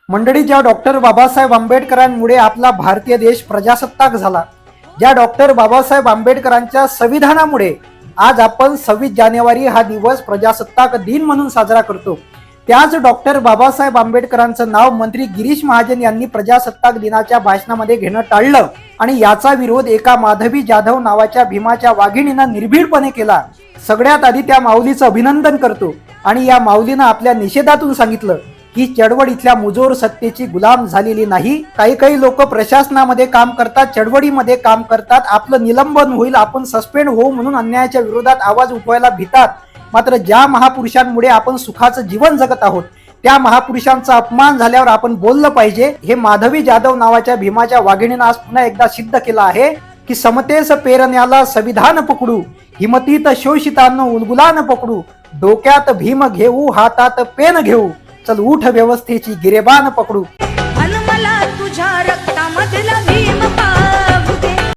मंडळी, ज्या डॉक्टर बाबासाहेब आंबेडकरांमुळे आपला भारतीय देश प्रजासत्ताक झाला, ज्या डॉक्टर बाबासाहेब आंबेडकरांच्या संविधानामुळे आज आपण 26 जानेवारी हा दिवस प्रजासत्ताक दिन म्हणून साजरा करतो, त्याच डॉक्टर बाबासाहेब आंबेडकरांचं नाव मंत्री गिरीश महाजन यांनी प्रजासत्ताक दिनाच्या भाषणामध्ये घेणं टाळलं आणि याचा विरोध एका माधवी जाधव नावाच्या भीमाच्या वाघिणीनं निर्भीडपणे केला। सगळ्यात आधी त्या माऊलीचं अभिनंदन करतो आणि या माऊलीनं आपल्या निषेधातून सांगितलं की चळवळ इथल्या मुजोर सत्तेची गुलाम झालेली नाही। काही लोक प्रशासनामध्ये काम करतात, चळवळीमध्ये काम करतात, आपलं निलंबन होईल, आपण सस्पेंड होऊ म्हणून अन्यायाच्या विरोधात आवाज उठवायला भितात। मात्र ज्या महापुरुषांमुळे आपण सुखाचं जीवन जगत आहोत, त्या महापुरुषांचा अपमान झाल्यावर आपण बोललं पाहिजे। हे माधवी जाधव नावाच्या भीमाच्या वाघिणीनं आज पुन्हा एकदा सिद्ध केलं आहे की समतेस पेरण्याला संविधान पकडू, हिमतीत शोषितांना उलगुलान पकडू, डोक्यात भीम घेऊ, हातात पेन घेऊ, चल उठ व्यवस्थेची गिरेबान पकडू।